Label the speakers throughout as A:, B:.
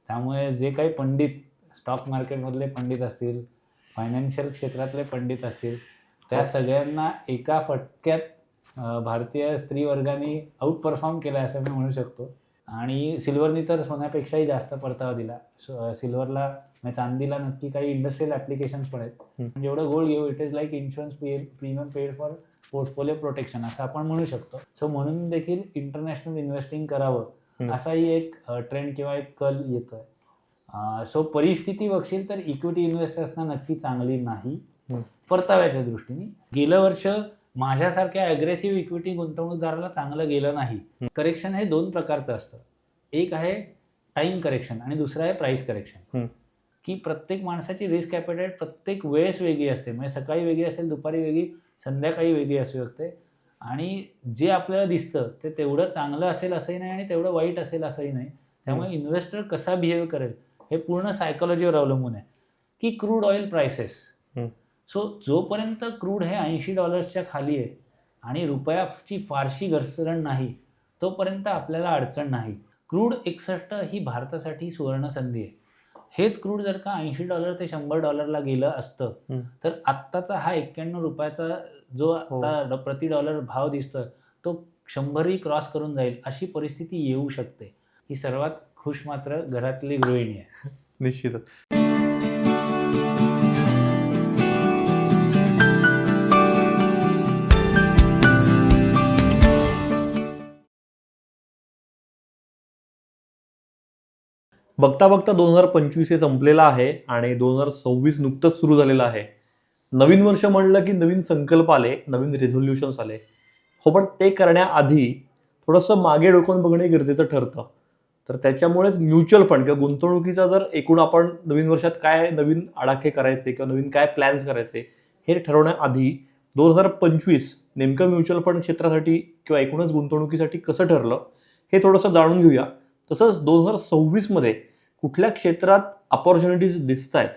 A: त्यामुळे जे काही पंडित स्टॉक मार्केटमधले पंडित असतील, फायनान्शियल क्षेत्रातले पंडित असतील, त्या सगळ्यांना एका फटक्यात भारतीय स्त्री वर्गाने आउट परफॉर्म केला असं मी म्हणू शकतो. आणि सिल्वरनी तर सोन्यापेक्षाही जास्त परतावा दिला. सिल्वरला म्हणजे चांदीला नक्की काही इंडस्ट्रियल ॲप्लिकेशन्स पण आहेत. जेवढं गोल्ड घेऊ it is like insurance premium paid for portfolio protection असं आपण म्हणू शकतो. सो म्हणून देखील इंटरनॅशनल इन्व्हेस्टिंग करावं असाही एक ट्रेंड किंवा एक कल येतोय. सो परिस्थिती बघशील तर इक्विटी इन्व्हेस्टर्सना नक्की चांगली नाही परताव्याच्या दृष्टीने. गेलं वर्ष माझ्यासारख्या अग्रेसिव्ह इक्विटी गुंतवणूकदाराला चांगलं गेलं नाही. करेक्शन हे 2 प्रकारचं असतं. एक आहे टाइम करेक्शन आणि दुसरं आहे प्राइस करेक्शन. की प्रत्येक माणसाची रिस्क ॲपेटाईट प्रत्येक वेळेस वेगळी असते. म्हणजे सकाळी वेगळी असेल, दुपारी वेगळी, संध्याकाळी वेगळी असू शकते. आणि जे आपल्याला दिसतं ते तेवढं चांगलं असेल असंही नाही आणि तेवढं वाईट असेल असंही नाही. त्यामुळे इन्व्हेस्टर कसा बिहेव करेल हे पूर्ण सायकोलॉजीवर अवलंबून आहे. की क्रूड ऑइल प्राइसेस, सो जोपर्यंत क्रूड हे $80 खाली आहे आणि रुपयाची फारशी घसरण नाही तोपर्यंत आपल्याला अडचण नाही. क्रूड 61 ही भारतासाठी सुवर्ण संधी आहे. हेच क्रूड जर का $80 ते $100 गेलं असतं तर आत्ताचा हा ₹91 जो आता प्रति डॉलर भाव दिसतोय तो 100ही क्रॉस करून जाईल अशी परिस्थिती येऊ शकते. ही सर्वात खुश मात्र घरातली गृहिणी आहे.
B: निश्चितच. बघता बघता 2025 हे संपलेलं आहे आणि 2026 नुकतंच सुरू झालेलं आहे. नवीन वर्ष म्हणलं की नवीन संकल्प आले, नवीन रेझोल्युशन्स आले. हो, पण ते करण्याआधी थोडंसं मागे डोकावून बघणे गरजेचं ठरतं. तर त्याच्यामुळेच म्युच्युअल फंड किंवा गुंतवणुकीचा जर एकूण आपण नवीन वर्षात काय नवीन आडाखे करायचे किंवा नवीन काय प्लॅन्स करायचे हे ठरवण्याआधी 2025 नेमकं म्युच्युअल फंड क्षेत्रासाठी किंवा एकूणच गुंतवणुकीसाठी कसं ठरलं हे थोडंसं जाणून घेऊया. तसंच 2026 मध्ये कुठल्या क्षेत्रात अपॉर्च्युनिटीज दिसत आहेत,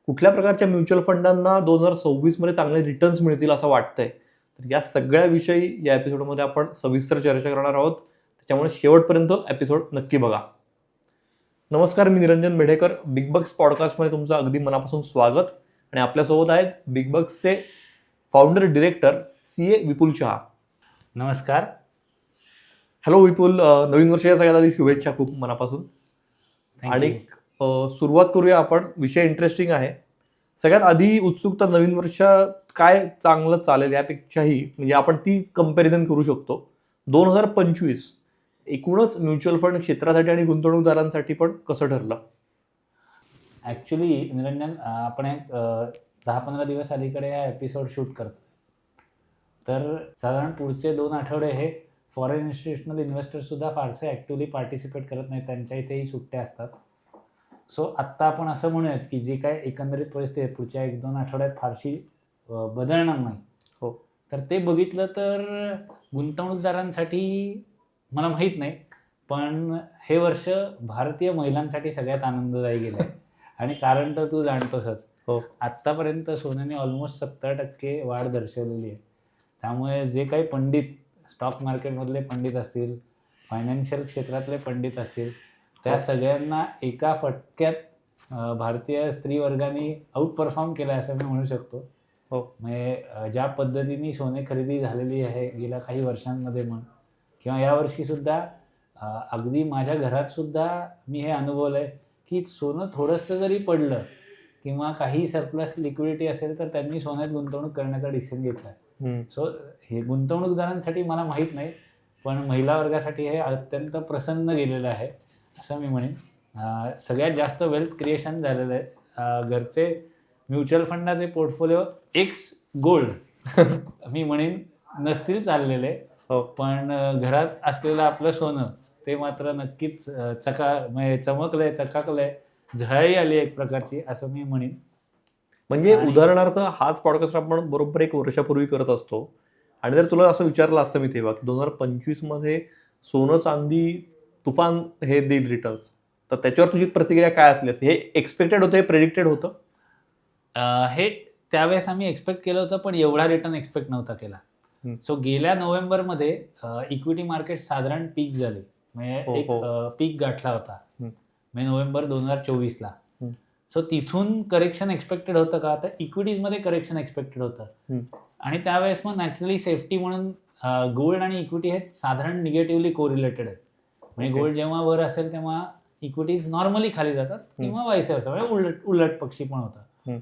B: कुठल्या प्रकारच्या म्युच्युअल फंडांना 2026 मध्ये चांगले रिटर्न्स मिळतील असं वाटतंय. तर या सगळ्या विषयी या एपिसोडमध्ये आपण सविस्तर चर्चा करणार आहोत. त्याच्यामुळे शेवटपर्यंत एपिसोड नक्की बघा. नमस्कार, मी निरंजन मेढेकर. बिग बग्स पॉडकास्टमध्ये तुमचं अगदी मनापासून स्वागत. आणि आपल्यासोबत आहेत बिग बग्सचे फाउंडर डिरेक्टर CA विपुल शहा.
A: नमस्कार.
B: हॅलो विपुल, नवीन वर्षाच्या सगळ्यात आधी शुभेच्छा खूप मनापासून. आणि सुरुवात करूया आपण. विषय इंटरेस्टिंग आहे. सगळ्यात आधी उत्सुकता, नवीन वर्षात काय चांगलं चालेल यापेक्षाही म्हणजे आपण ती कंपॅरिझन करू शकतो. 2025 एकूणच म्युच्युअल फंड क्षेत्रासाठी आणि गुंतवणूकदारांसाठी पण कसं ठरलं?
A: ॲक्च्युली निरंजन, आपण एक 10-15 दिवस अलीकडे हा एपिसोड शूट करतो. तर साधारण पुढचे 2 आठवडे हे फॉरेन इन्स्टिट्यूशनल इन्व्हेस्टर्ससुद्धा फारसे ॲक्टिव्हली पार्टिसिपेट करत नाहीत. त्यांच्या इथेही सुट्ट्या असतात. सो आत्ता आपण असं म्हणूयात की जी काय एकंदरीत परिस्थिती आहे पुढच्या 1-2 आठवड्यात फारशी बदलणार नाही.
B: हो.
A: तर ते बघितलं तर गुंतवणूकदारांसाठी मला माहीत नाही, पण हे वर्ष भारतीय महिलांसाठी सगळ्यात आनंददायी गेलं आहे. आणि कारण तर तू जाणतोसच.
B: हो.
A: आत्तापर्यंत सोन्याने ऑलमोस्ट 70% वाढ दर्शवलेली आहे. त्यामुळे जे काही पंडित स्टॉक मार्केटमधले पंडित असतील, फायनान्शियल क्षेत्रातले पंडित असतील, त्या सगळ्यांना एका फटक्यात भारतीय स्त्री वर्गाने आउट परफॉर्म केला असं मी म्हणू शकतो.
B: हो.
A: म्हणजे ज्या पद्धतीने सोने खरेदी झालेली आहे गेल्या काही वर्षांमध्ये म्हण किंवा यावर्षीसुद्धा अगदी माझ्या घरातसुद्धा मी हे अनुभवलं आहे की सोनं थोडंसं जरी पडलं किंवा काही सरप्लस लिक्विडिटी असेल तर त्यांनी सोन्यात गुंतवणूक करण्याचा डिसिजन घेतला आहे. सो हे गुंतवणूकदारांसाठी मला माहीत नाही, पण महिला वर्गासाठी हे अत्यंत प्रसन्न गेलेलं आहे असं मी म्हणेन. सगळ्यात जास्त वेल्थ क्रिएशन झालेलं आहे. घरचे म्युच्युअल फंडाचे पोर्टफोलिओ एक्स गोल्ड मी म्हणेन नसतील चाललेले, पण घरात असलेलं आपलं सोनं ते मात्र नक्कीच म्हणजे चमकलंय, चकाकलंय, झळाळी आली एक प्रकारची असं मी म्हणेन.
B: म्हणजे उदाहरणार्थ हाच पॉडकास्ट आपण बरोबर 1 वर्षापूर्वी करत असतो आणि जर तुला असं विचारलं असतं मी तेव्हा की 2025 मध्ये सोनं चांदी तुफान हे देईल रिटर्न्स, तर त्याच्यावर तुझी प्रतिक्रिया काय असली असते? हे एक्सपेक्टेड होतं, हे प्रेडिक्टेड होतं?
A: हे त्यावेळेस आम्ही एक्सपेक्ट केलं होतं, पण एवढा रिटर्न एक्सपेक्ट नव्हता केला. सो गेल्या नोव्हेंबरमध्ये इक्विटी मार्केट साधारण पीक झाले, म्हणजे एक पीक गाठला होता. म्हणजे नोव्हेंबर 2024ला.
B: हम्म.
A: सो तिथून करेक्शन एक्सपेक्टेड होतं का, तर इक्विटीजमध्ये करेक्शन एक्सपेक्टेड होतं. आणि त्यावेळेस मग नॅचरली सेफ्टी म्हणून गोल्ड आणि इक्विटी हे साधारण निगेटिव्हली कोरिलेटेड आहेत. म्हणजे
B: Okay.
A: गोल्ड जेव्हा वर असेल तेव्हा इक्विटीज नॉर्मली खाली जातात किंवा वाईस वर्सा, म्हणजे उलट पक्षी पण होतं.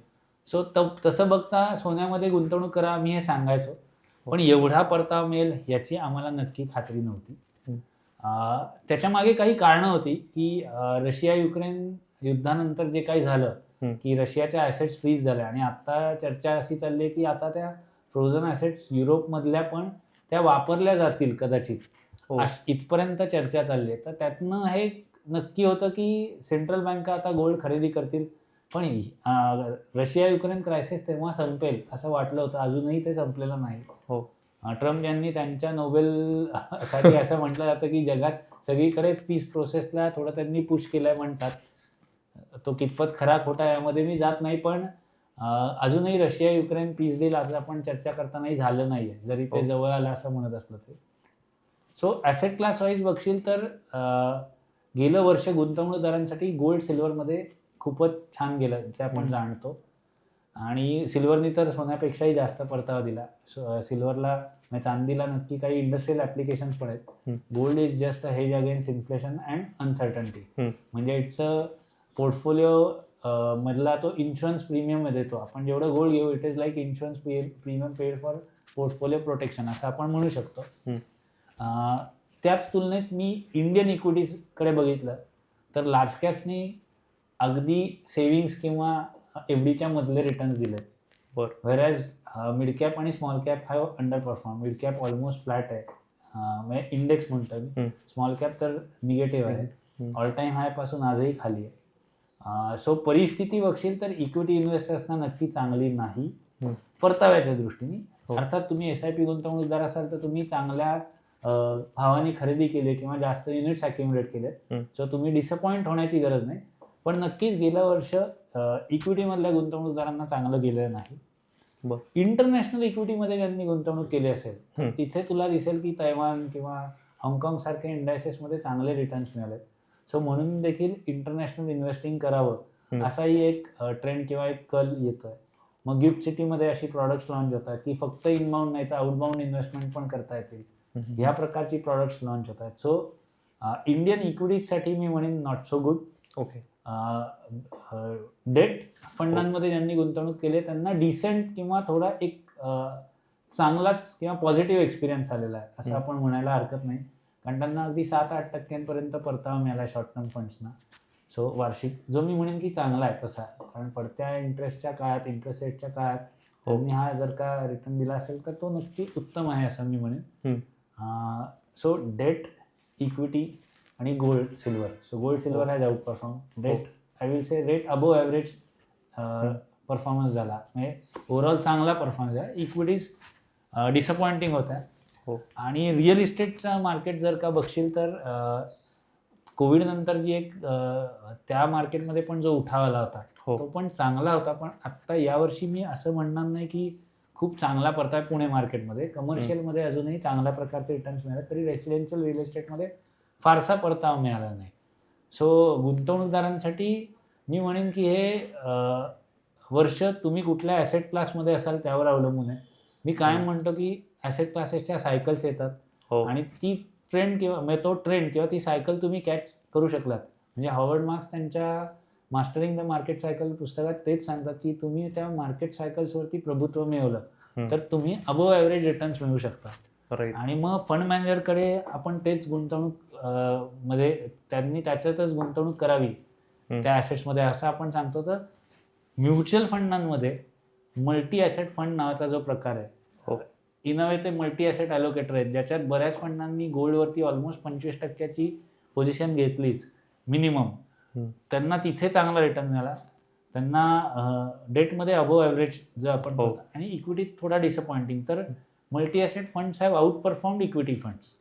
A: सो तसं बघता सोन्यामध्ये गुंतवणूक करा आम्ही हे सांगायचो, पण एवढा परतावा मिळेल याची आम्हाला नक्की खात्री नव्हती. त्याच्या मागे काही कारणं होती की रशिया युक्रेन युद्धानंतर जे काही झालं की रशियाच्या ॲसेट्स फ्रीज झाल्या आणि आता चर्चा अशी चालली आहे की आता त्या फ्रोझन ॲसेट्स युरोपमधल्या पण त्या वापरल्या जातील कदाचित, इथपर्यंत चर्चा चालली आहे. तर त्यातनं हे नक्की होतं की सेंट्रल बँका आता गोल्ड खरेदी करतील. पण रशिया युक्रेन क्रायसिस तेव्हा संपेल असं वाटलं होतं, अजूनही ते संपलेलं नाही. ट्रम्प यांनी त्यांच्या नोबेल साठी असं म्हटलं जातं की जगात सगळीकडेच पीस प्रोसेसला थोडं त्यांनी पुश केलंय म्हणतात. तो कितपत खरा खोटा यामध्ये मी जात नाही, पण अजूनही रशिया युक्रेन पीस डील आज आपण चर्चा करतानाही झालं नाहीये, जरी ते जवळ आलं असं म्हणत असलं तरी. सो ॲसेट क्लास वाईज बघशील तर गेलं वर्ष गुंतवणूकदारांसाठी गोल्ड सिल्वरमध्ये खूपच छान गेलं जे आपण जाणतो. आणि सिल्वरनी तर सोन्यापेक्षाही जास्त परतावा दिला. सिल्वरला चांदीला नक्की काही इंडस्ट्रियल ॲप्लिकेशन्स पण आहेत. Gold is just a hedge against inflation and uncertainty. म्हणजे इट्स अ पोर्टफोलिओ मधला तो इन्शुरन्स प्रीमियम देतो. आपण जेवढं गोल्ड घेऊ it is like insurance premium paid for portfolio protection असं आपण म्हणू शकतो. त्याच तुलनेत मी इंडियन इक्विटीजकडे बघितलं तर लार्ज कॅप्सनी अगदी सेव्हिंग्स किंवा एफडीच्या मधले रिटर्न्स दिलेत. व्हेरॅज मिड कॅप आणि small cap have under perform. Mid cap almost flat आहे, म्हणजे इंडेक्स म्हणतो मी. स्मॉल कॅप तर निगेटिव्ह आहे, ऑल टाईम हाय पासून आजही खाली आहे. सो परिस्थिती बघशील तर इक्विटी इन्व्हेस्टर्सना नक्की चांगली नाही परताव्याच्या दृष्टीने. अर्थात तुम्ही SIP गुंतवणूकदार असाल तर तुम्ही चांगल्या भावाने खरेदी केली किंवा जास्त युनिट्स अक्युमुलेट केलेत, सो तुम्ही डिसअपॉइंट होण्याची गरज नाही. पण नक्कीच गेलं वर्ष इक्विटीमधल्या गुंतवणूकदारांना चांगलं गेलं नाही. इंटरनॅशनल इक्विटीमध्ये ज्यांनी गुंतवणूक केली असेल तिथे तुला दिसेल की तैवान किंवा हाँगकाँग सारख्या इंडायसेसमध्ये चांगले रिटर्न्स मिळालेत. सो म्हणून देखील इंटरनॅशनल इन्व्हेस्टिंग करावं असाही एक ट्रेंड किंवा एक कल येतोय. मग गिफ्ट सिटीमध्ये अशी प्रॉडक्ट्स लॉन्च होतात की फक्त इनबाउंड नाही तर आउटबाउंड इन्व्हेस्टमेंट पण करता येतील, ह्या प्रकारची प्रॉडक्ट्स लॉन्च होत आहेत. सो इंडियन इक्विटीजसाठी मी म्हणेन नॉट सो गुड. डेट फंडांमध्ये ज्यांनी गुंतवणूक केली त्यांना डिसेंट किंवा थोडा एक चांगलाच किंवा पॉझिटिव्ह एक्सपिरियन्स आलेला आहे असं आपण म्हणायला हरकत नाही. कारण त्यांना अगदी 7-8% परतावा मिळाला शॉर्ट टर्म फंड्सना. सो वार्षिक जो मी म्हणेन की चांगला आहे तसा, कारण पडत्या इंटरेस्टच्या काळात, इंटरेस्ट रेटच्या काळात त्यांनी हा जर का रिटर्न दिला असेल तर तो नक्की उत्तम आहे असं मी म्हणेन. सो डेट, इक्विटी आणि gold silver. So gold silver has outperform. Debt I will say rate above average performance झाला, म्हणजे ओव्हरऑल चांगला परफॉर्मन्स आहे. इक्विटीज डिसअपॉइंटिंग होत्या. आणि रिअल इस्टेटचं मार्केट जर का बघशील तर कोविड नंतर जी एक त्या मार्केटमध्ये पण जो उठाव आला होता तो पण चांगला होता. पण आत्ता यावर्षी मी असं म्हणणार नाही की खूप चांगला परतावा पुणे मार्केटमध्ये. कमर्शियलमध्ये अजूनही चांगल्या प्रकारचे रिटर्न्स मिळाले तरी रेसिडेन्शियल रिअल इस्टेटमध्ये फारसा परतावा मिळाला नाही. सो गुंतवणूकदारांसाठी मी म्हणेन की हे वर्ष तुम्ही कुठल्या ॲसेट क्लासमध्ये असाल त्यावर अवलंबून आहे. मी कायम म्हणतो की ॲसेट क्लासेसच्या सायकल्स येतात आणि ती ट्रेंड किंवा तो ट्रेंड किंवा ती सायकल तुम्ही कॅच करू शकलात. म्हणजे हॉवर्ड मार्क्स त्यांच्या मास्टरिंग द मार्केट सायकल पुस्तकात तेच सांगतात की तुम्ही त्या मार्केट सायकल्सवरती प्रभुत्व मिळवलं तर तुम्ही अबोव ॲव्हरेज रिटर्न्स मिळवू शकता. आणि मग फंड मॅनेजरकडे आपण तेच गुंतवणूक मध्ये त्यांनी त्याच्यातच गुंतवणूक करावी त्या ॲसेट्समध्ये असं आपण सांगतो. तर म्युच्युअल फंडांमध्ये मल्टी ॲसेट फंड नावाचा जो प्रकार आहे, इन अ वे ते मल्टी ॲसेट ॲलोकेटर आहेत ज्याच्यात बऱ्याच फंडांनी गोल्डवरती ऑलमोस्ट 25% पोझिशन घेतलीच मिनिमम. त्यांना तिथे चांगला रिटर्न मिळाला. त्यांना डेटमध्ये अबोव ॲव्हरेज जो आपण बोलतो आणि इक्विटीत थोडा डिसअपॉइंटिंग. तर multi asset funds have outperformed equity funds.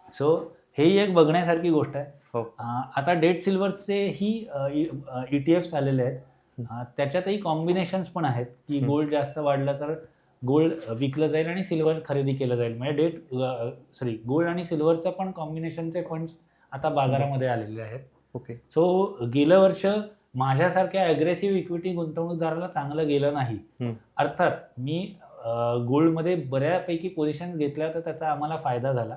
A: So हेही एक बघण्यासारखी गोष्ट आहे. आता डेट सिल्वरचे ही ETFs आलेले आहेत. त्याच्यातही कॉम्बिनेशन्स पण आहेत की गोल्ड जास्त वाढलं तर गोल्ड विकलं जाईल आणि सिल्वर खरेदी केलं जाईल. म्हणजे गोल्ड आणि सिल्वरचं पण कॉम्बिनेशनचे फंड्स आता बाजारामध्ये आलेले आहेत.
B: ओके.
A: सो गेलं वर्ष माझ्यासारख्या अग्रेसिव्ह इक्विटी गुंतवणूकदाराला चांगलं गेलं नाही. अर्थात मी गोल्डमध्ये बऱ्यापैकी पोझिशन्स घेतल्या तर त्याचा आम्हाला फायदा झाला.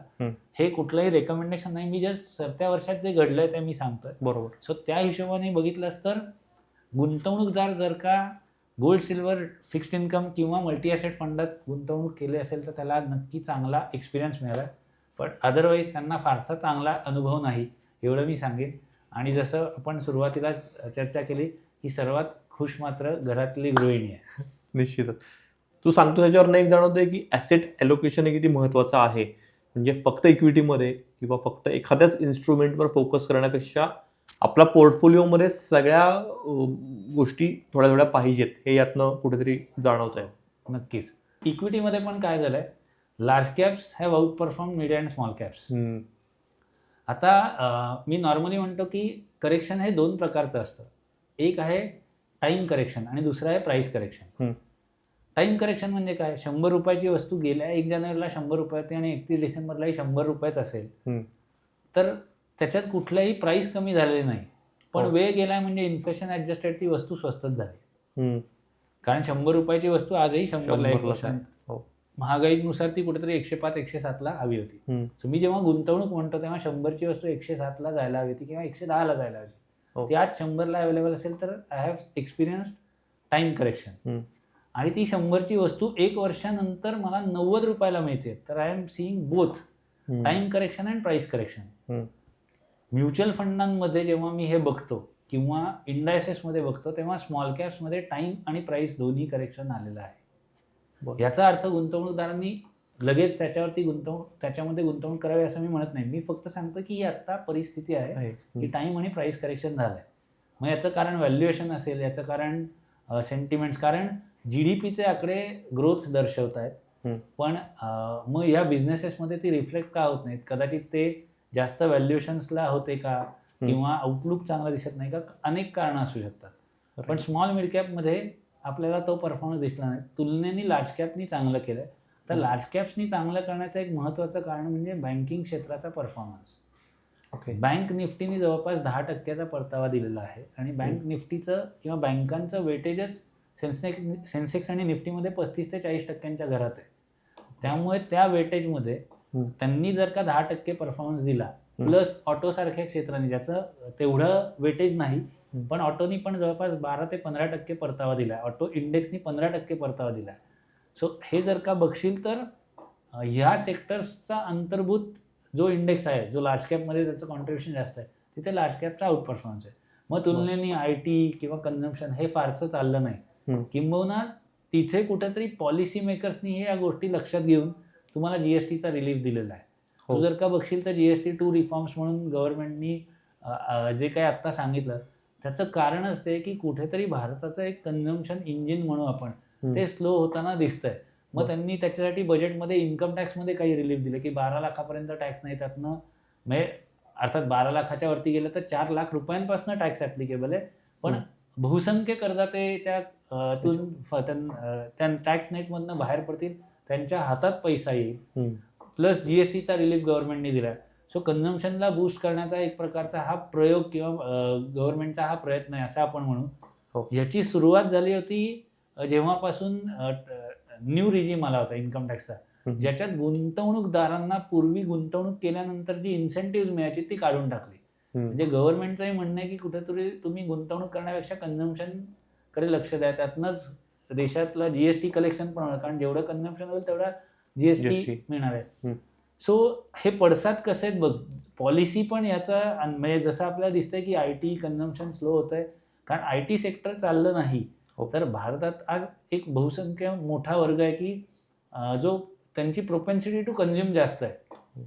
A: हे कुठलंही रेकमेंडेशन नाही, मी जस्ट सरत्या वर्षात जे घडलंय ते मी सांगतोय.
B: बरोबर.
A: सो त्या हिशोबाने बघितलंस तर गुंतवणूकदार जर का गोल्ड, सिल्वर, फिक्स्ड इन्कम किंवा मल्टी ॲसेट फंडात गुंतवणूक केली असेल तर त्याला नक्की चांगला एक्सपिरियन्स मिळाला. पण अदरवाईज त्यांना फारसा चांगला अनुभव नाही एवढं मी सांगेन. आणि जसं आपण सुरुवातीला चर्चा केली की सर्वात खुश मात्र घरातली गृहिणी आहे.
B: निश्चितच. तू सांगतो त्याच्यावर नाही जाणवतंय की ॲसेट ॲलोकेशन हे किती महत्त्वाचं आहे. म्हणजे फक्त इक्विटीमध्ये किंवा फक्त एखाद्याच इन्स्ट्रुमेंटवर फोकस करण्यापेक्षा आपला पोर्टफोलिओमध्ये सगळ्या गोष्टी थोड्या थोड्या पाहिजेत, हे यातनं कुठेतरी जाणवत आहे.
A: नक्कीच. इक्विटीमध्ये पण काय झालंय, large caps have out perform mid and small caps. आता मी नॉर्मली म्हणतो की करेक्शन हे 2 प्रकारचं असतं. एक आहे टाईम करेक्शन आणि दुसरं आहे प्राईस करेक्शन. टाईम करेक्शन म्हणजे काय, 100 रुपयाची वस्तू गेल्या 1 जानेवारीला 100 रुपये होती आणि 31 डिसेंबरलाही 100 रुपयेच असेल, तर त्याच्यात कुठल्याही प्राईस कमी झालेली नाही. पण वेळ गेला म्हणजे इन्फ्लेशन ॲडजस्टेड ती वस्तू स्वस्तच झाली. कारण 100 रुपयाची वस्तू आजही 100ला आहे. महागाईनुसार ती कुठेतरी 105, 107ला हवी होती. सो मी जेव्हा गुंतवणूक म्हणतो तेव्हा 100ची वस्तू 107ला जायला हवी होती किंवा 110ला जायला हवी. ती आज 100ला अवेलेबल असेल तर I have experienced time correction. आणि ती 100ची वस्तू 1 वर्षानंतर मला 90 रुपयाला मिळते. तर I am seeing both time correction and price correction. Mutual फंडांमध्ये जेव्हा मी हे बघतो किंवा इंडायसेसमध्ये बघतो तेव्हा स्मॉल कॅप्समध्ये टाईम आणि प्राईस दोन्ही करेक्शन आलेलं आहे. याचा अर्थ गुंतवणूकदारांनी लगेच त्याच्यामध्ये गुंतवणूक करावी असं मी म्हणत नाही. मी फक्त सांगतो की ही आत्ता परिस्थिती आहे की टाईम आणि प्राईस करेक्शन झालं आहे. मग याचं कारण व्हॅल्युएशन असेल, याचं कारण सेंटिमेंट्स, कारण GDPचे आकडे ग्रोथ दर्शवत आहेत. पण मग या बिझनेसेसमध्ये ती रिफ्लेक्ट का होत नाहीत, कदाचित ते जास्त व्हॅल्युएशन्सला होते का किंवा आउटलुक चांगला दिसत नाही का, अनेक कारणं असू शकतात. पण स्मॉल मिड कॅपमध्ये आपल्याला तो परफॉर्मन्स दिसला नाही. तुलनेने लार्ज कॅपनी चांगलं केलं. तर लार्ज कॅप्सनी चांगलं करण्याचं एक महत्त्वाचं कारण म्हणजे बँकिंग क्षेत्राचा परफॉर्मन्स. बँक निफ्टीने जवळपास 10% परतावा दिलेला आहे आणि बँक निफ्टीचं किंवा बँकांचं वेटेजच सेन्सेक्स आणि निफ्टीमध्ये 35 ते 40% घरात आहे. त्यामुळे त्या वेटेजमध्ये त्यांनी जर का 10% परफॉर्मन्स दिला, प्लस ऑटोसारख्या क्षेत्राने ज्याचं तेवढं वेटेज नाही पण ऑटोनी पण जवळपास 12 ते 15% परतावा दिला, ऑटो इंडेक्सनी 15% परतावा दिला. सो हे जर का बघशील तर ह्या सेक्टर्सचा अंतर्भूत जो इंडेक्स आहे, जो लार्ज कॅपमध्ये त्याचं कॉन्ट्रिब्युशन जास्त आहे, तिथे लार्ज कॅपचा आउट परफॉर्मन्स आहे. मग तुलनेने IT किंवा कन्झम्पशन हे फारसं चाललं नाही. किंबहुना तिथे कुठेतरी पॉलिसी मेकर्सनी हे या गोष्टी लक्षात घेऊन तुम्हाला GSTचा रिलीफ दिलेला आहे. तू जर का बघशील तर GST 2 रिफॉर्म्स म्हणून गव्हर्नमेंटनी जे काही आत्ता सांगितलं त्याचं कारणच ते की कुठेतरी भारताचं एक कन्झम्पशन इंजिन म्हणू आपण, ते स्लो होताना दिसतंय. मग त्यांनी त्याच्यासाठी बजेटमध्ये इन्कम टॅक्समध्ये काही रिलीफ दिले की 12 लाखापर्यंत टॅक्स नाही, त्यातनं म्हणजे अर्थात 12 लाखाच्या वरती गेलं तर 4 लाख रुपयांपासून टॅक्स ॲप्लिकेबल आहे. पण बहुसंख्य करदाते त्या टॅक्स नेटमधनं बाहेर पडतील, त्यांच्या हातात पैसा येईल. प्लस GSTचा रिलीफ गव्हर्नमेंटने दिला. सो कन्झम्पशनला बूस्ट करण्याचा एक प्रकारचा हा प्रयोग किंवा गव्हर्नमेंटचा हा प्रयत्न आहे असं आपण म्हणू. याची सुरुवात झाली होती जेव्हापासून न्यू रिजीम आला होता इन्कम टॅक्सचा, ज्याच्यात गुंतवणूकदारांना पूर्वी गुंतवणूक केल्यानंतर जी इन्सेंटिव्ह मिळायची ती काढून टाकली. म्हणजे गव्हर्नमेंटचंही म्हणणं आहे की कुठेतरी तुम्ही गुंतवणूक करण्यापेक्षा कन्झम्पशनकडे लक्ष द्या, त्यातनंच देशातलं GST कलेक्शन पण होणार, कारण जेवढं कन्झम्पशन होईल तेवढा GST मिळणार आहे. सो हे पडसाद कसे आहेत बघ. पॉलिसी पण याचा म्हणजे जसं आपल्याला दिसतंय की IT कन्झम्पशन स्लो होत आहे कारण IT सेक्टर चाललं नाही. तर भारतात आज एक बहुसंख्य मोठा वर्ग आहे की जो त्यांची प्रोपेन्सिटी टू कन्झ्युम जास्त आहे.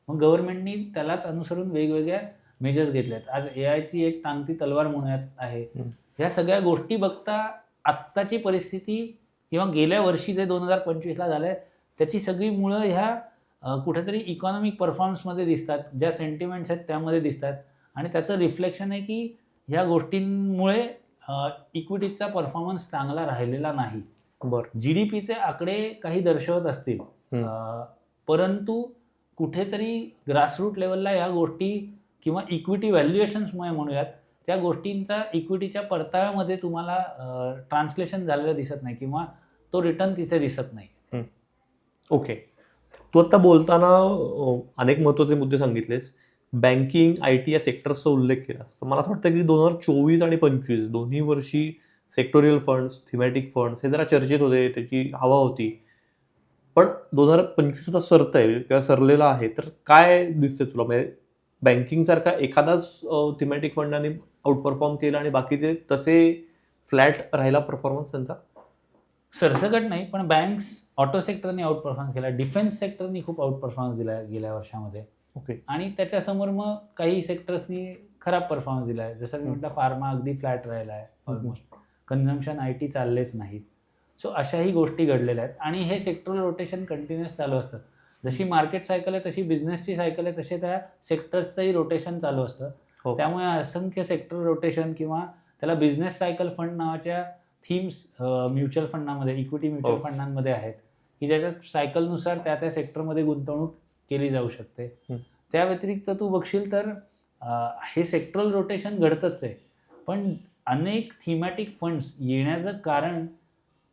A: मग गव्हर्नमेंटनी त्यालाच अनुसरून वेगवेगळ्या मेजर्स घेतल्यात. आज AIची एक टांगती तलवार म्हणूयात आहे. ह्या सगळ्या गोष्टी बघता आत्ताची परिस्थिती किंवा गेल्या वर्षी जे 2025ला झालं आहे त्याची सगळी मुळं ह्या कुठेतरी इकॉनॉमिक परफॉर्मन्समध्ये दिसतात, ज्या सेंटिमेंट्स आहेत त्यामध्ये दिसतात. आणि त्याचं रिफ्लेक्शन आहे की ह्या गोष्टींमुळे इक्विटीजचा परफॉर्मन्स चांगला राहिलेला नाही. GDPचे आकडे काही दर्शवत असतील, परंतु कुठेतरी ग्रासरूट लेवलला ह्या गोष्टी किंवा इक्विटी व्हॅल्युएशन्समुळे म्हणूयात, त्या गोष्टींचा इक्विटीच्या परताव्यामध्ये तुम्हाला ट्रान्सलेशन झालेलं दिसत नाही किंवा तो रिटर्न तिथे दिसत नाही.
B: ओके. तू आता बोलताना अनेक महत्त्वाचे मुद्दे सांगितलेस. बँकिंग, IT या सेक्टर्सचा उल्लेख केलास. तर मला असं वाटतं की 2024 आणि 25 दोन्ही वर्षी सेक्टोरियल फंड्स, थीमॅटिक फंड्स हे जरा चर्चेत होते, त्याची हवा होती. पण 2025 आता सरतंय किंवा सरलेला आहे, तर काय दिसतंय तुला? म्हणजे बँकिंगसारखा एखादाच थीमॅटिक फंडाने आउट परफॉर्म केला आणि बाकीचे तसे फ्लॅट राहिला परफॉर्मन्स त्यांचा?
A: सरसकट नाही, पण बँक्स, ऑटो सेक्टरने आउट परफॉर्मन्स केला, डिफेन्स सेक्टरनी खूप आउट परफॉर्मन्स दिला गेल्या वर्षामध्ये.
B: ओके.
A: आणि त्याच्यासमोर मग काही सेक्टर्सनी खराब परफॉर्मन्स दिला आहे. जसं मी म्हटलं, फार्मा अगदी फ्लॅट राहिला आहे ऑलमोस्ट. कन्झम्पशन IT चाललेच नाहीत. सो अशाही गोष्टी घडलेल्या आहेत आणि हे सेक्टरल रोटेशन कंटिन्युअस चालू असतं. जशी मार्केट सायकल आहे, तशी बिझनेसची सायकल आहे, तसे त्या सेक्टर्सचंही रोटेशन चालू असतं.
B: हो.
A: त्यामुळे असंख्य सेक्टर रोटेशन किंवा त्याला बिझनेस सायकल फंड नावाच्या थीम्स म्युच्युअल फंडामध्ये, इक्विटी म्युच्युअल फंडांमध्ये आहेत की ज्याच्यात सायकलनुसार त्या सेक्टरमध्ये गुंतवणूक केली जाऊ शकते. त्या व्यतिरिक्त तू बघशील तर हे सेक्टरल रोटेशन घडतंच आहे, पण अनेक थीमॅटिक फंड्स येण्याचं कारण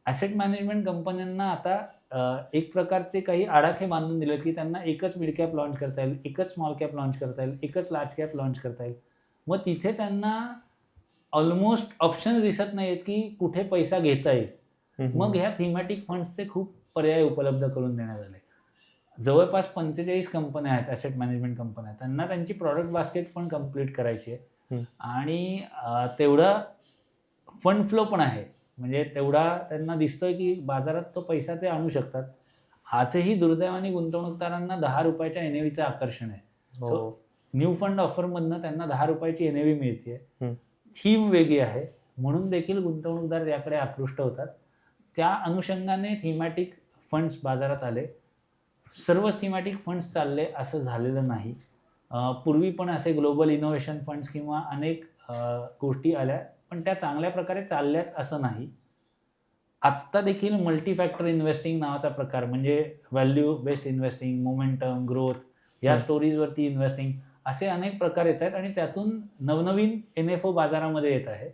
A: ॲसेट मॅनेजमेंट कंपन्यांना आता एक प्रकारचे काही आडाखे बांधून दिले की त्यांना एकच मिड कॅप लॉन्च करता येईल, एकच स्मॉल कॅप लॉन्च करता येईल, एकच लार्ज कॅप लॉन्च करता येईल. मग तिथे त्यांना ऑलमोस्ट ऑप्शन्स दिसत नाहीत की कुठे पैसा घेता येईल. मग ह्या थीमॅटिक फंड्सचे खूप पर्याय उपलब्ध करून देण्यात आले. जवळपास 45 कंपन्या आहेत, ॲसेट मॅनेजमेंट कंपन्या. त्यांना त्यांची प्रॉडक्ट बास्केट पण कंप्लीट करायची आहे आणि तेवढा फंड फ्लो पण आहे. म्हणजे तेवढा त्यांना दिसतोय की बाजारात तो पैसा ते आणू शकतात. आजही दुर्दैवाने गुंतवणूकदारांना ₹10च्या NAVचं आकर्षण आहे. सो न्यू फंड ऑफरमधनं त्यांना ₹10ची NAV मिळते. थीम वेगळी आहे म्हणून देखील गुंतवणूकदार याकडे आकृष्ट होतात. त्या अनुषंगाने थीमॅटिक फंड्स बाजारात आले. सर्वच थीमॅटिक फंड्स चालले असं झालेलं नाही. पूर्वी पण असे ग्लोबल इनोव्हेशन फंड्स किंवा अनेक गोष्टी आल्या, पण त्या चांगल्या प्रकारे चालल्याच असं नाही. आत्ता देखील मल्टी फॅक्टर इन्व्हेस्टिंग नावाचा प्रकार, म्हणजे value based investing, momentum, growth या स्टोरीजवरती इन्व्हेस्टिंग, असे अनेक प्रकार येत आहेत आणि त्यातून नवनवीन NFO बाजारामध्ये येत आहे.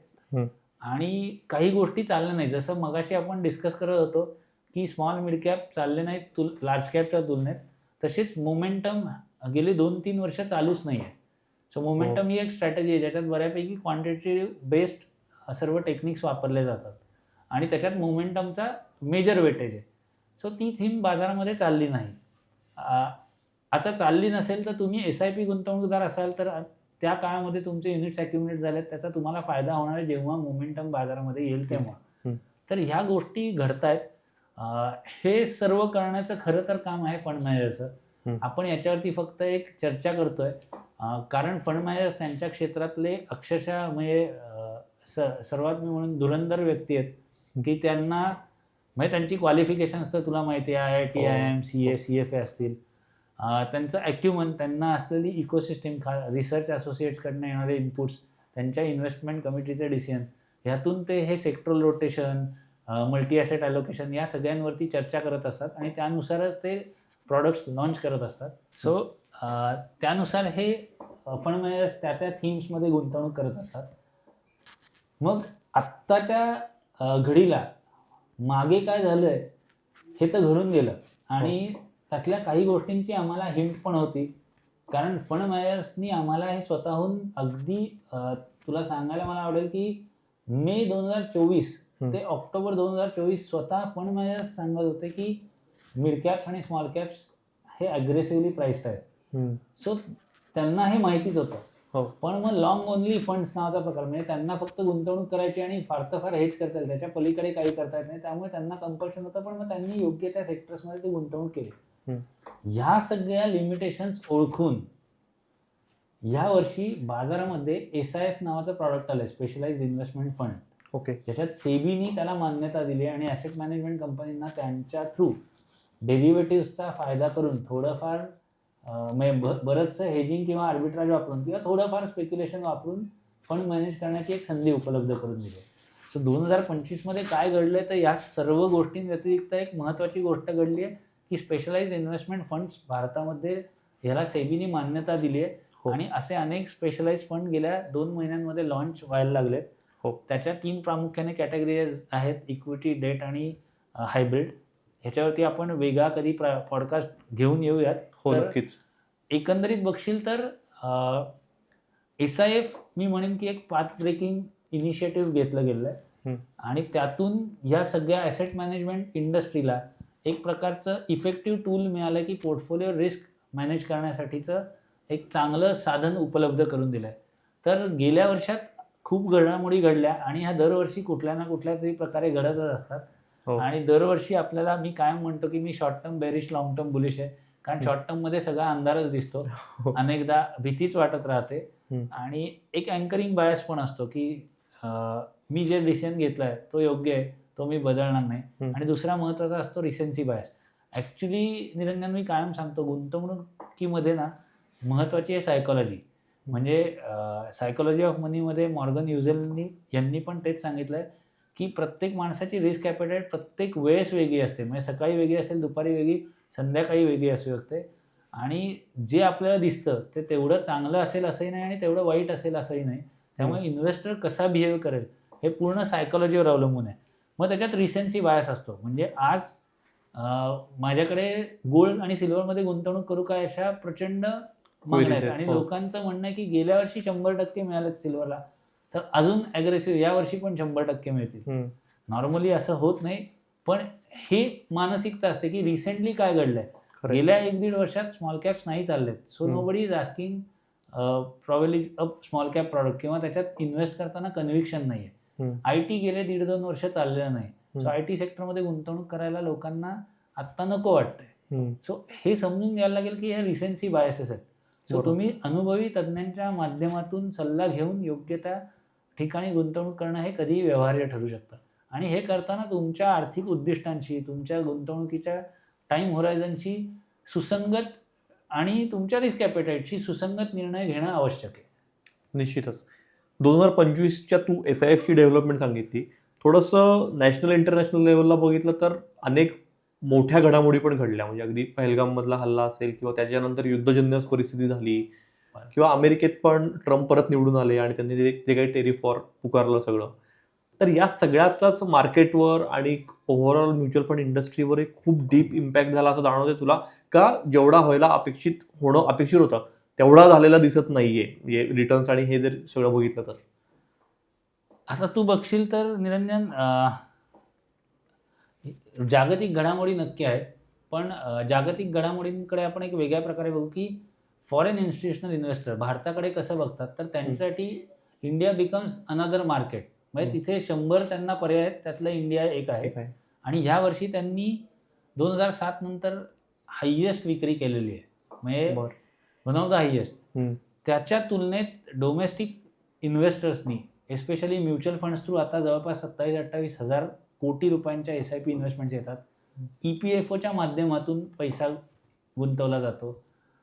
A: आणि काही गोष्टी चालल्या नाही. जसं मगाशी आपण डिस्कस करत होतो की स्मॉल मिड कॅप चालले नाहीत लार्ज कॅपच्या तुलनेत, तसेच मोमेंटम गेली 2-3 वर्ष चालूच नाही आहे. सो मोमेंटम ही एक स्ट्रॅटेजी आहे ज्याच्यात बऱ्यापैकी क्वांटिटेटिव्ह बेस्ड सर्व टेक्निक्स वापरले जातात आणि त्याच्यात मोमेंटमचा मेजर वेटेज आहे. सो ती थीम बाजारामध्ये चालली नाही. आता चालली नसेल तर तुम्ही SIP गुंतवणूकदार असाल तर त्या काळामध्ये तुमचे युनिट्स ॲक्युमुलेट झालेत, त्याचा तुम्हाला फायदा होणार आहे जेव्हा मोमेंटम बाजारामध्ये येईल तेव्हा. तर ह्या गोष्टी घडतायत. हे सर्व करण्याचं खरं तर काम आहे फंड मॅनेजरचं. आपण याच्यावरती फक्त एक चर्चा करतोय कारण फंड मॅनेजर्स त्यांच्या क्षेत्रातले अक्षरशः म्हणजे सर्वात म्हणून धुरंधर व्यक्ती आहेत की त्यांना म्हणजे त्यांची क्वालिफिकेशन्स तर तुला माहिती आहे, IIT, IIM, CA, CFA असतील. त्यांचं ॲक्युमन, त्यांना असलेली इकोसिस्टीम, रिसर्च असोसिएट्सकडनं येणारे इनपुट्स, त्यांच्या इन्व्हेस्टमेंट कमिटीचे डिसिजन, ह्यातून ते हे sectoral rotation, multi asset allocation या सगळ्यांवरती चर्चा करत असतात आणि त्यानुसारच ते प्रॉडक्ट्स लॉन्च करत असतात. सो त्यानुसार हे फंड मॅनेजर्स त्या थीम्समध्ये गुंतवणूक करत असतात. मग आत्ताच्या घडीला मागे काय झालं आहे हे तर घडून गेलं आणि त्यातल्या काही गोष्टींची आम्हाला हिंट पण होती, कारण फंड मॅनेजर्सनी आम्हाला हे स्वतःहून अगदी तुला सांगायला मला आवडेल की मे 2024 ते ऑक्टोबर 2024 स्वतः फंड मॅनेजर्स सांगत होते की मिड कॅप्स आणि स्मॉल कॅप्स हे अग्रेसिव्हली प्राइस्ड आहेत. सो त्यांना हे माहितीच होतं. पण मग लॉंग ओनली फंड्स नावाचा प्रकार, म्हणजे त्यांना फक्त गुंतवणूक करायची आणि फार तर फार हेच करता येईल, त्याच्या पलीकडे काही करता येत नाही, त्यामुळे त्यांना कंपल्शन होतं. पण मग त्यांनी योग्य त्या सेक्टर्समध्ये ती गुंतवणूक केली. ह्या सगळ्या लिमिटेशन्स ओळखून यावर्षी बाजारामध्ये SIF नावाचं प्रॉडक्ट आलं, स्पेशलाइज्ड इन्व्हेस्टमेंट फंड.
B: ओके.
A: ज्याच्यात सेबीनी त्याला मान्यता दिली आणि ॲसेट मॅनेजमेंट कंपनींना त्यांच्या थ्रू डेरिव्हेटिव्हचा फायदा करून थोडंफार बरंचसं हेजिंग किंवा आर्बिट्राज वापरून किंवा थोडंफार स्पेक्युलेशन वापरून फंड मॅनेज करण्याची एक संधी उपलब्ध करून दिली. सो 2025 काय घडलं तर या सर्व गोष्टींव्यतिरिक्त एक महत्त्वाची गोष्ट घडली आहे की स्पेशलाइज्ड इन्व्हेस्टमेंट फंड्स भारतामध्ये ह्याला सेबीनी मान्यता दिली आहे
B: हो.
A: आणि असे अनेक स्पेशलाइज फंड गेल्या 2 महिन्यांमध्ये लॉन्च व्हायला लागलेत.
B: हो.
A: त्याच्या 3 प्रामुख्याने कॅटेगरीज आहेत, इक्विटी, डेट आणि हायब्रिड. ह्याच्यावरती आपण वेगळा कधी पॉडकास्ट घेऊन येऊयात.
B: हो,
A: तर
B: नक्कीच.
A: एकंदरीत बघशील तर SIF मी म्हणेन की एक पाथ ब्रेकिंग इनिशिएटिव्ह घेतलं गेलं आहे आणि त्यातून या सगळ्या ॲसेट मॅनेजमेंट इंडस्ट्रीला एक प्रकारचं इफेक्टिव्ह टूल मिळालं की पोर्टफोलिओ रिस्क मॅनेज करण्यासाठीचं एक चांगलं साधन उपलब्ध करून दिलं आहे. तर गेल्या वर्षात खूप घडामोडी घडल्या आणि ह्या दरवर्षी कुठल्या ना कुठल्या तरी प्रकारे घडतच असतात.
B: हो.
A: आणि दरवर्षी आपल्याला मी कायम म्हणतो की मी short term bearish, long term bullish आहे. कारण शॉर्ट टर्ममध्ये सगळा अंधारच दिसतो, अनेकदा भीतीच वाटत राहते आणि एक अँकरिंग बायस पण असतो की मी जे डिसिजन घेतला आहे तो योग्य आहे, तो मी बदलणार नाही. आणि दुसरा महत्त्वाचा असतो रिसेन्सी बायस. ॲक्च्युली निरंजन, मी कायम सांगतो गुंतवणुकीमध्ये ना महत्त्वाची आहे सायकॉलॉजी. म्हणजे सायकॉलॉजी ऑफ मनीमध्ये मॉर्गन युझेल यांनी पण तेच सांगितलं आहे की प्रत्येक माणसाची रिस्क ॲपेटाईट प्रत्येक वेळेस वेगळी असते. म्हणजे सकाळी वेगळी असेल, दुपारी वेगळी, संध्याकाळी वेगळी असू शकते. आणि जे आपल्याला दिसतं ते तेवढं चांगलं असेल असंही नाही आणि तेवढं वाईट असेल असंही नाही. त्यामुळे इन्व्हेस्टर कसा बिहेव करेल हे पूर्ण सायकॉलॉजीवर अवलंबून आहे. मग त्याच्यात रिसेन्सी बायस असतो. म्हणजे आज माझ्याकडे गोल्ड आणि सिल्वरमध्ये गुंतवणूक करू का, अशा प्रचंड मागण्या आहेत. आणि लोकांचं म्हणणं आहे की गेल्या वर्षी 100% मिळालेत सिल्वरला, तर अजून ॲग्रेसिव्ह यावर्षी पण 100% मिळतील. नॉर्मली असं होत नाही, पण हे मानसिकता असते की रिसेंटली काय घडलंय. गेल्या 1-1.5 वर्षात स्मॉल कॅप्स नाही चाललेत. So nobody is asking probably a small cap product किंवा त्याच्यात इन्व्हेस्ट करताना कन्व्हिक्शन नाही आहे. IT गेले 1.5-2 वर्ष चाललेलं नाही. सो IT सेक्टरमध्ये गुंतवणूक करायला लोकांना आत्ता नको वाटतंय. सो हे समजून घ्यायला लागेल की हे रिसेन्सी बायसेस आहेत. सो तुम्ही अनुभवी तज्ज्ञांच्या माध्यमातून सल्ला घेऊन योग्य त्या ठिकाणी गुंतवणूक करणं हे कधीही व्यवहार्य ठरू शकतं. आणि हे करताना तुमच्या आर्थिक उद्दिष्टांशी, तुमच्या गुंतवणुकीच्या टाईम होरायझनची सुसंगत आणि तुमच्या रिस्क ॲपेटाईटची सुसंगत निर्णय घेणं आवश्यक आहे.
B: निश्चितच. 2025च्या तू SIFची डेव्हलपमेंट सांगितली. थोडंसं नॅशनल इंटरनॅशनल लेवलला बघितलं तर अनेक मोठ्या घडामोडी पण घडल्या. म्हणजे अगदी पहलगाममधला हल्ला असेल किंवा त्याच्यानंतर युद्धजन्य परिस्थिती झाली किंवा अमेरिकेत पण ट्रम्प परत निवडून आले आणि त्यांनी जे काही टेरिफ वॉर पुकारलं सगळं. तर या सगळ्याचाच मार्केटवर आणि ओव्हरऑल म्युच्युअल फंड इंडस्ट्रीवर एक खूप डीप इम्पॅक्ट झाला असं जाणवतंय तुला, का जेवढा होणं अपेक्षित होतं तेवढा झालेला दिसत नाहीये रिटर्न्स आणि हे जर सगळं बघितलं तर?
A: आता तू बघशील तर निरंजन, जागतिक घडामोडी नक्की आहेत, पण जागतिक घडामोडींकडे आपण एक वेगळ्या प्रकारे बघू की फॉरेन इन्स्टिट्यूशनल इन्व्हेस्टर भारताकडे कसं बघतात. तर त्यांच्यासाठी इंडिया बिकम्स अनदर मार्केट. म्हणजे तिथे 100 त्यांना पर्याय आहेत, त्यातलं इंडिया एक आहे. आणि ह्या वर्षी त्यांनी 2007 नंतर हायेस्ट विक्री केलेली आहे. म्हणजे वन ऑफ द हायेस्ट. त्याच्या तुलनेत डोमेस्टिक इन्व्हेस्टर्सनी एस्पेशली म्युच्युअल फंड्स थ्रू आता जवळपास 27-28 हजार कोटी रुपयांच्या SIP इन्व्हेस्टमेंट्स येतात. EPFOच्या माध्यमातून पैसा गुंतवला जातो.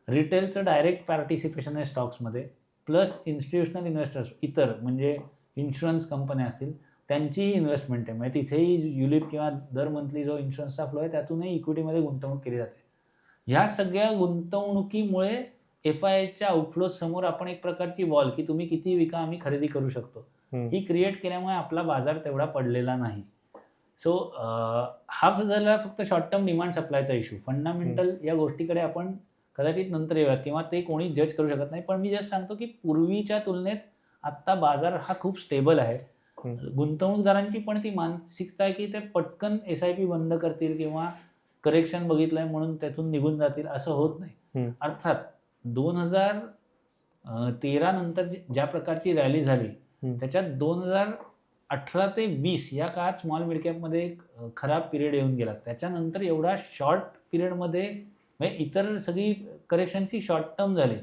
A: रिटेलचं डायरेक्ट पार्टिसिपेशन आहे स्टॉक्समध्ये, प्लस इन्स्टिट्यूशनल इन्व्हेस्टर्स इतर म्हणजे इन्शुरन्स कंपन्या असतील त्यांचीही इन्व्हेस्टमेंट आहे. म्हणजे तिथेही युलिप किंवा दर मंथली जो इन्शुरन्सचा फ्लो आहे त्यातूनही इक्विटीमध्ये गुंतवणूक केली जाते. ह्या सगळ्या गुंतवणुकीमुळे FIIच्या आउटफ्लो समोर आपण एक प्रकारची वॉल की तुम्ही किती विका आम्ही खरेदी करू शकतो ही क्रिएट केल्यामुळे आपला बाजार तेवढा पडलेला नाही. सो हा झाला फक्त शॉर्ट टर्म डिमांड सप्लायचा इश्यू. फंडामेंटल या गोष्टीकडे आपण कदाचित नंतर येऊयात किंवा ते कोणी जज करू शकत नाही. पण मी जस्ट सांगतो की पूर्वीच्या तुलनेत आत्ता बाजार हा खूप स्टेबल आहे. गुंतवणूकदारांची पण ती मानसिकता आहे की ते पटकन SIP बंद करतील किंवा करेक्शन बघितलंय म्हणून त्यातून निघून जातील असं होत नाही. अर्थात 2013 नंतर ज्या प्रकारची रॅली झाली त्याच्यात 2018 ते 20 या काळात स्मॉल मिड कॅपमध्ये एक खराब पिरियड येऊन गेला. त्याच्यानंतर एवढा शॉर्ट पिरियडमध्ये म्हणजे इतर सगळी करेक्शनची शॉर्ट टर्म झाली.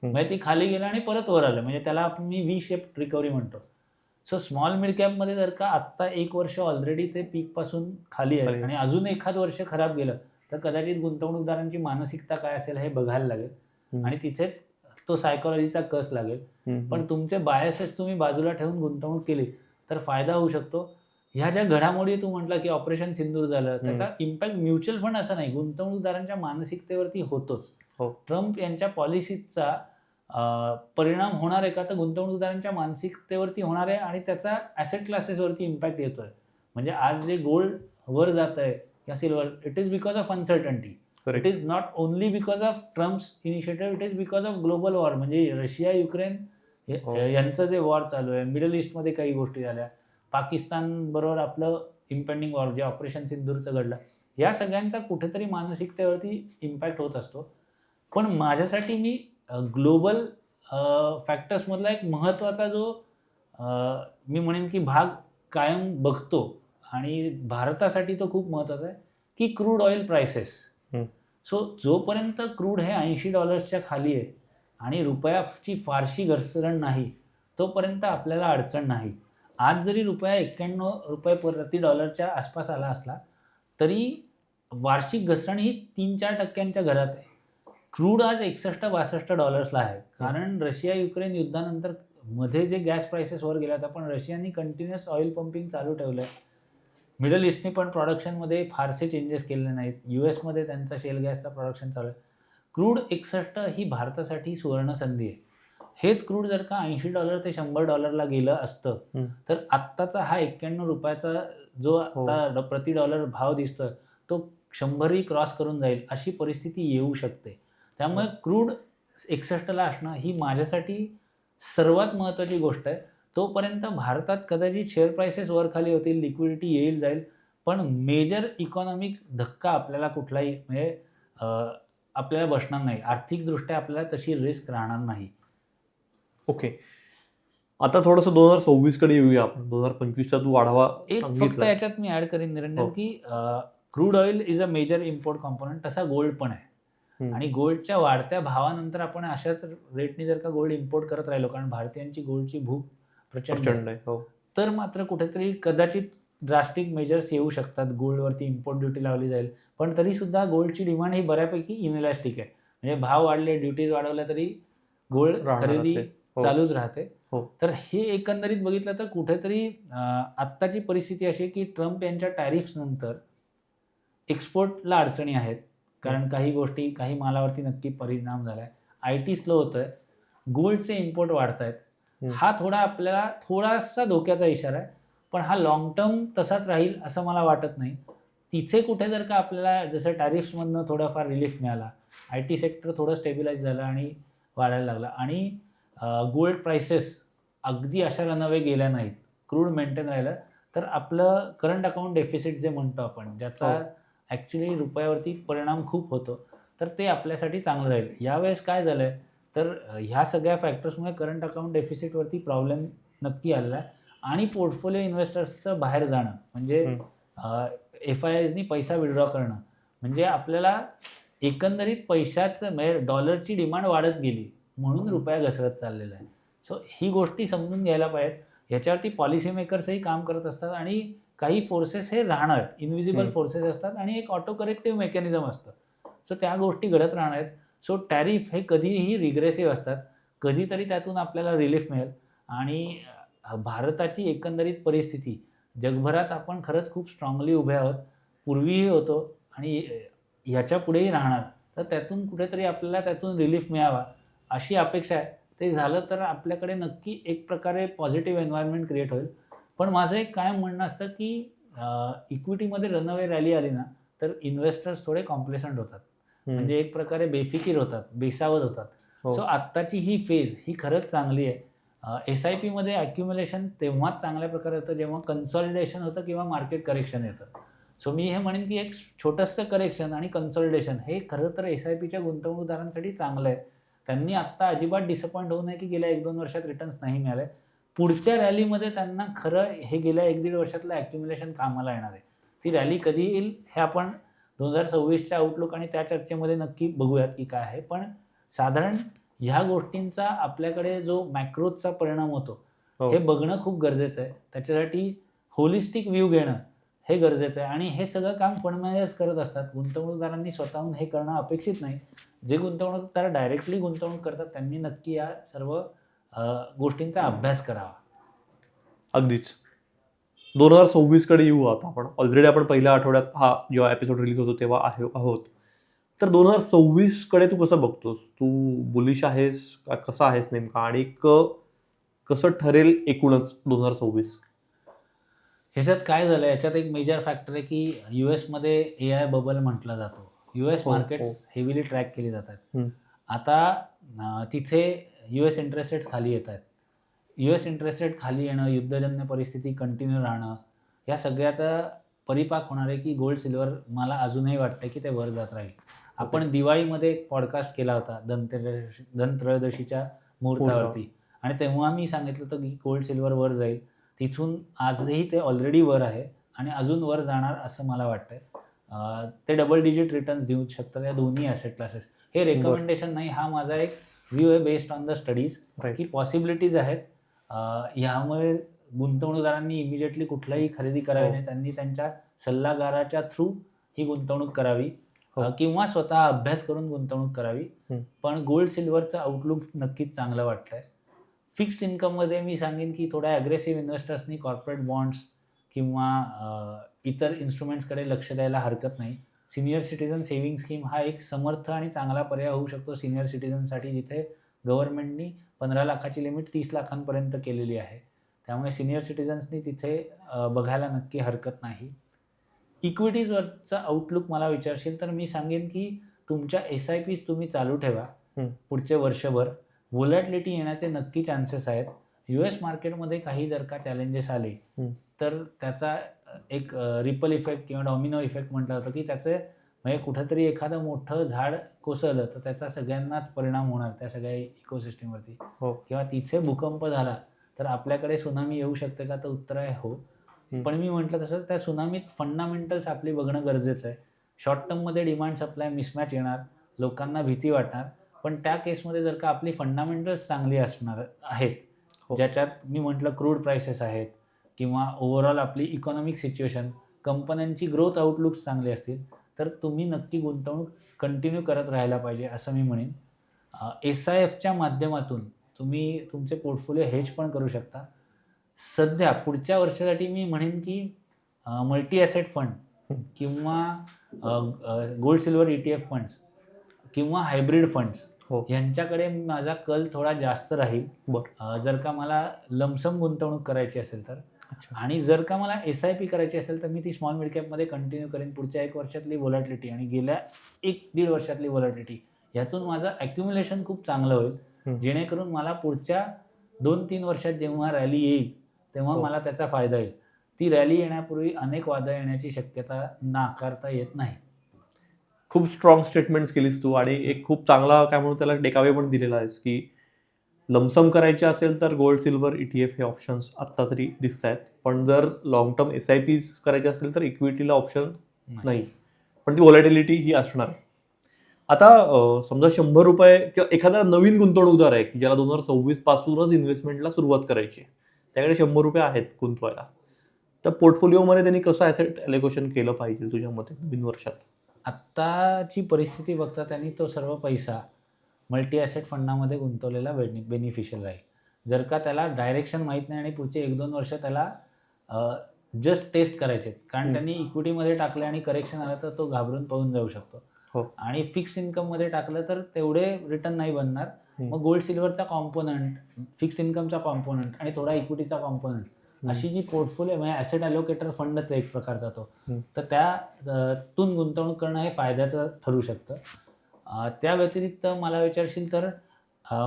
A: म्हणजे ती खाली गेला आणि परत वर आलं. म्हणजे त्याला आपण मी V शेप रिकव्हरी म्हणतो. सो स्मॉल मिड कॅपमध्ये जर का आत्ता 1 वर्ष ऑलरेडी ते पीकपासून खाली आहे आणि अजून एखाद वर्ष खराब गेलं तर कदाचित गुंतवणूकदारांची मानसिकता काय असेल हे बघायला लागेल आणि तिथेच तो सायकॉलॉजीचा कस लागेल. पण तुमचे बायसेस तुम्ही बाजूला ठेवून गुंतवणूक केली तर फायदा होऊ शकतो. ह्या ज्या घडामोडी तू म्हटला की ऑपरेशन सिंदूर झालं त्याचा इम्पॅक्ट म्युच्युअल फंड असा नाही गुंतवणूकदारांच्या मानसिकतेवरती होतोच. ट्रम्प यांच्या पॉलिसीचा परिणाम होणार आहे का, तर गुंतवणूकदारांच्या मानसिकतेवरती होणार आहे आणि त्याचा ॲसेट क्लासेसवरती इम्पॅक्ट येतोय. म्हणजे आज जे गोल्ड वर जात आहे या silver, it is because of uncertainty. It is not only because of Trump's initiative, it is because of global war. म्हणजे रशिया युक्रेन यांचं जे वॉर चालू आहे, मिडल ईस्टमध्ये काही गोष्टी झाल्या, पाकिस्तान बरोबर आपलं इम्पेंडिंग वॉर जे ऑपरेशन सिंदूरचं घडलं, या सगळ्यांचा कुठेतरी मानसिकतेवरती इम्पॅक्ट होत असतो. पण माझ्यासाठी मी ग्लोबल फॅक्टर्समधला एक महत्त्वाचा जो मी म्हणेन की भाग कायम बघतो आणि भारतासाठी तो खूप महत्त्वाचा आहे, की क्रूड ऑइल प्राइसेस. सो जोपर्यंत क्रूड हे $80 खाली आहे आणि रुपयाची फारशी घसरण नाही, तोपर्यंत आपल्याला अडचण नाही. आज जरी रुपया $91 प्रति डॉलरच्या आसपास आला असला तरी वार्षिक घसरण ही 3-4% घरात आहे. क्रूड आज $61-62 आहे, कारण रशिया युक्रेन युद्धानंतर मध्ये जे गॅस प्राइसेस वर गेल्या होत्या, पण रशियानी कंटिन्युअस ऑइल पंपिंग चालू ठेवलं आहे. मिडल ईस्टने पण प्रोडक्शनमध्ये फारसे चेंजेस केले नाहीत. US मध्ये त्यांचा शेल गॅसचा प्रोडक्शन चालू आहे. क्रूड 61 ही भारतासाठी सुवर्ण संधी आहे. हेच क्रूड जर का $80 ते $100 गेलं असतं तर आत्ताचा हा $91 जो आता प्रति डॉलर भाव दिसतोय तो 100ही क्रॉस करून जाईल अशी परिस्थिती येऊ शकते. त्यामुळे क्रूड 61ला असणं ही माझ्यासाठी सर्वात महत्त्वाची गोष्ट आहे. तोपर्यंत भारतात कदाचित शेअर प्राइसेस वर खाली होतील, लिक्विडिटी येईल जाईल, पण मेजर इकॉनॉमिक धक्का आपल्याला कुठलाही म्हणजे आपल्याला बसणार नाही. आर्थिकदृष्ट्या आपल्याला तशी रिस्क राहणार नाही.
B: ओके, आता थोडंसं 2026 कडे येऊया आपण. 2025चा तू आढावा
A: एक फक्त याच्यात मी ऍड करीन निरंजन, की crude oil is a major import component, तसा गोल्ड पण आहे. आणि गोल्डच्या वाढत्या भावानंतर आपण अशाच रेटनी जर का गोल्ड इम्पोर्ट करत राहिलो, कारण भारतीयांची गोल्डची भूक प्रचंड आहे, तर मात्र कुठेतरी कदाचित ड्रास्टिक मेजर्स येऊ शकतात. गोल्डवरती इम्पोर्ट ड्युटी लावली जाईल, पण तरी सुद्धा गोल्डची डिमांड ही बऱ्यापैकी इनइलॅस्टिक आहे. म्हणजे भाव वाढले, ड्युटीज वाढवल्या तरी गोल्ड खरेदी चालूच राहते. तर हे एकंदरीत बघितलं तर कुठेतरी आत्ताची परिस्थिती अशी आहे की ट्रम्प यांच्या टॅरिफ्स नंतर एक्सपोर्टला अडचणी आहेत, कारण काही गोष्टी काही मालावरती नक्की परिणाम झालाय. IT स्लो होतोय, गोल्डचे इम्पोर्ट वाढत आहेत. हा आपल्याला थोडासा धोक्याचा इशारा आहे, पण हा लॉंग टर्म तसाच राहील असं मला वाटत नाही. तिथे कुठे जर का आपल्याला जसं टॅरिफ्समधनं थोडाफार रिलीफ मिळाला, IT सेक्टर थोडं स्टेबिलाइज झालं आणि वाढायला लागलं आणि गोल्ड प्राइसेस अगदी अशा रनअवे गेल्या नाहीत, क्रूड मेंटेन राहिलं, तर आपलं करंट अकाउंट डेफिसिट जे म्हणतो आपण, ज्याचा ॲक्च्युली रुपयावरती परिणाम खूप होतो, तर ते आपल्यासाठी चांगलं राहील. यावेळेस काय झालं आहे तर ह्या सगळ्या फॅक्टर्समुळे करंट अकाउंट डेफिसिटवरती प्रॉब्लेम नक्की आलेला आहे आणि पोर्टफोलिओ इन्व्हेस्टर्सचं बाहेर जाणं, म्हणजे FIIsनी पैसा विड्रॉ करणं, म्हणजे आपल्याला एकंदरीत पैशाचं म्हणजे डॉलरची डिमांड वाढत गेली म्हणून रुपया घसरत चाललेला आहे. सो ही गोष्टी समजून घ्यायला पाहिजेत. याच्यावरती पॉलिसी मेकर्सही काम करत असतात आणि काही फोर्सेस हे राहणार, इनव्हिजिबल फोर्सेस असतात आणि एक ऑटो करेक्टिव्ह मेकॅनिझम असतं. सो त्या गोष्टी घडत राहणार आहेत. सो टॅरिफ हे कधीही रिग्रेसिव्ह असतात, कधीतरी त्यातून आपल्याला रिलीफ मिळेल आणि भारताची एकंदरीत परिस्थिती जगभरात आपण खरंच खूप स्ट्रॉंगली उभे आहोत, पूर्वीही होतो आणि ह्याच्या पुढेही राहणार. तर त्यातून कुठेतरी आपल्याला त्यातून रिलीफ मिळावा अशी अपेक्षा आहे. ते झालं तर आपल्याकडे नक्की एक प्रकारे पॉझिटिव्ह एन्व्हायरमेंट क्रिएट होईल. पण माझं एक कायम म्हणणं असतं की इक्विटीमध्ये रनअवे रॅली आली ना तर इन्व्हेस्टर्स थोडे कॉम्प्लेसंट होतात, म्हणजे एक प्रकारे बेफिकीर होतात, बेसावध होतात. सो आत्ताची ही फेज ही खरंच चांगली आहे. SIP मध्ये अक्युम्युलेशन तेव्हाच चांगल्या प्रकारे होतं जेव्हा कन्सॉलिडेशन होतं किंवा मार्केट करेक्शन येतं. सो मी हे म्हणेन की एक छोटंसं करेक्शन आणि कन्सॉलिडेशन हे खरं तर SIPच्या गुंतवणूकदारांसाठी चांगलं आहे. त्यांनी आत्ता अजिबात डिसअपॉइंट होऊ नये की गेल्या 1-2 वर्षात रिटर्न्स नाही मिळाले. पुढच्या रॅलीमध्ये त्यांना खरं हे गेल्या 1-1.5 वर्षातलं ॲक्युम्युलेशन कामाला येणार आहे. ती रॅली कधी येईल हे आपण 2026च्या आउटलुक आणि त्या चर्चेमध्ये नक्की बघूयात की काय आहे. पण साधारण ह्या गोष्टींचा आपल्याकडे जो मॅक्रोचा परिणाम होतो हे बघणं खूप गरजेचं आहे. त्याच्यासाठी होलिस्टिक व्ह्यू घेणं हे गरजेचं आहे आणि हे सगळं काम फंड मॅनेजर्स करत असतात. गुंतवणूकदारांनी स्वतःहून हे करणं अपेक्षित नाही. जे गुंतवणूकदार डायरेक्टली गुंतवणूक करतात त्यांनी नक्की या सर्व गोष्टींचा अभ्यास करावा.
B: अगदीच. 2026 कडे येऊ आता आपण. ऑलरेडी आपण पहिल्या आठवड्यात हा जेव्हा एपिसोड रिलीज होतो तेव्हा आहोत. तर 2026 कडे तू कसं बघतोस? तू बुलिश आहेस का कसा आहेस नेमका, आणि कसं ठरेल एकूणच 2026?
A: ह्याच्यात काय झालं, याच्यात एक मेजर फॅक्टर आहे की यूएसमध्ये AI बबल म्हटला जातो. यूएस
B: हो,
A: मार्केट्स हेवीली ट्रॅक केली जातात.
B: हम्म.
A: आता तिथे यूएस इंटरेस्ट रेट्स खाली येत आहेत. यूएस इंटरेस्ट रेट खाली येणं, युद्धजन्य परिस्थिती कंटिन्यू राहणं, या सगळ्याचा परिपाक होणार आहे की गोल्ड सिल्वर, मला अजूनही वाटतं की ते वर जात राहील. आपण दिवाळीमध्ये एक पॉडकास्ट केला होता धनत्रयोदशीच्या मुहूर्तावरती, आणि तेव्हा मी सांगितलं होतं की गोल्ड सिल्वर वर जाईल. तिथून आजही ते ऑलरेडी वर आहे आणि अजून वर जाणार असं मला वाटतंय. ते डबल डिजिट रिटर्न्स देऊ शकतात या दोन्ही ॲसेट क्लासेस. हे रेकमेंडेशन नाही, हा माझा एक व्ह्यू आहे बेस्ड ऑन द स्टडीज, की पॉसिबिलिटीज आहेत. ह्यामुळे गुंतवणूकदारांनी इमिजिएटली कुठलाही खरेदी करावी नाही, त्यांनी त्यांच्या सल्लागाराच्या थ्रू ही गुंतवणूक करावी किंवा स्वतः अभ्यास करून गुंतवणूक करावी. पण गोल्ड सिल्वरचं आउटलुक नक्कीच चांगलं वाटतंय. फिक्स्ड इन्कममध्ये मी सांगेन की थोड्या ॲग्रेसिव्ह इन्व्हेस्टर्सनी कॉर्पोरेट बॉन्ड्स किंवा इतर इन्स्ट्रुमेंट्सकडे लक्ष द्यायला हरकत नाही. सिनियर सिटीजन सेव्हिंग स्कीम हा एक समर्थ आणि चांगला पर्याय होऊ शकतो सिनियर सिटीजनसाठी, जिथे गव्हर्नमेंटनी 15 लाखाची लिमिट 30 लाखांपर्यंत केलेली आहे. त्यामुळे सिनियर सिटीजन्सनी तिथे बघायला नक्की हरकत नाही. इक्विटीजवरचा आउटलुक मला विचारशील तर मी सांगेन की तुमच्या SIPs तुम्ही चालू ठेवा पुढचे वर्षभर. व्होलॅटिलिटी येण्याचे नक्की चान्सेस आहेत. US मार्केटमध्ये काही जर का चॅलेंजेस आले तर त्याचा एक रिपल इफेक्ट किंवा डॉमिनो इफेक्ट म्हटलं जातं, की त्याचे म्हणजे कुठंतरी एखादं मोठं झाड कोसळलं तर त्याचा सगळ्यांनाच परिणाम होणार त्या सगळ्या इकोसिस्टमवरती. किंवा तिथे भूकंप झाला तर आपल्याकडे सुनामी येऊ शकते का, तर उत्तर आहे हो. पण मी म्हटलं तसं त्या सुनामीत फंडामेंटल्स आपली बघणं गरजेचं आहे. शॉर्ट टर्ममध्ये डिमांड सप्लाय मिसमॅच येणार, लोकांना भीती वाटणार, पण त्या केसमध्ये जर का आपली फंडामेंटल्स चांगली असणार आहेत, ज्याच्यात मी म्हटलं क्रूड प्राइसेस आहेत किंवा ओव्हरऑल आपली इकॉनॉमिक सिच्युएशन, कंपन्यांची ग्रोथ आउटलुक्स चांगली असतील, तर तुम्ही नक्की गुंतवणूक कंटिन्यू करत राहायला पाहिजे असं मी म्हणेन. SIFच्या माध्यमातून तुम्ही तुमचे पोर्टफोलिओ हेज पण करू शकता. सध्या पुढच्या वर्षासाठी मी म्हणेन की मल्टी ॲसेट फंड किंवा गोल्ड सिल्वर ETF फंड्स किंवा हायब्रिड फंड्स यांच्याकडे माझा कल थोडा जास्त राहील. जर का मला लमसम गुंतवणूक करायची असेल तर. आणि जर का मला SIP करायची असेल तर मी ती स्मॉल मिड कॅपमध्ये कंटिन्यू करेन. पुढच्या 1 वर्षातली व्होलॅटिलिटी आणि गेल्या 1-1.5 वर्षातली व्होलॅटिलिटी यातून माझं ॲक्युम्युलेशन खूप चांगलं होईल, जेणेकरून मला पुढच्या 2-3 वर्षात जेव्हा रॅली येईल तेव्हा मला त्याचा फायदा येईल. ती रॅली येण्यापूर्वी अनेक वादळ येण्याची शक्यता नाकारता येत नाही.
B: खूप स्ट्रॉंग स्टेटमेंट्स केलीस तू, आणि एक खूप चांगला काय म्हणून त्याला टेकावे पण दिलेला आहेस की लमसम करायचे असेल तर गोल्ड सिल्वर ETF हे ऑप्शन्स आत्ता तरी दिसत आहेत, पण जर लॉंग टर्म SIPs करायचे असेल तर इक्विटीला ऑप्शन नाही, पण ती व्हॉलॅटिलिटी ही असणार आहे. आता समजा ₹100 किंवा एखादा नवीन गुंतवणूकदार आहे की ज्याला 2026 पासूनच इन्व्हेस्टमेंटला सुरुवात करायची, त्याकडे ₹100 आहेत गुंतवायला, तर पोर्टफोलिओमध्ये त्यांनी कसं ॲसेट ॲलोकेशन केलं पाहिजे तुझ्या मते नवीन वर्षात?
A: आत्ताची परिस्थिती बघता त्यांनी तो सर्व पैसा मल्टी ॲसेट फंडामध्ये गुंतवलेला बेनिफिशियल राहील. जर का त्याला डायरेक्शन माहीत नाही आणि पुढचे 1-2 वर्ष त्याला जस्ट टेस्ट करायचे, कारण त्यांनी इक्विटीमध्ये टाकले आणि करेक्शन आलं तर तो घाबरून पळून जाऊ शकतो. आणि फिक्स्ड इन्कममध्ये टाकलं तर तेवढे रिटर्न नाही बनणार. मग गोल्ड सिल्वरचा कॉम्पोनंट, फिक्स्ड इन्कमचा कॉम्पोनंट आणि थोडा इक्विटीचा कॉम्पोनंट, अशी जी पोर्टफोलिओ म्हणजे ॲसेट ॲलोकेटर फंडच एक प्रकारचा तो, तर त्यातून गुंतवणूक करणं हे फायद्याचं ठरू शकतं. त्या व्यतिरिक्त मला विचारशील तर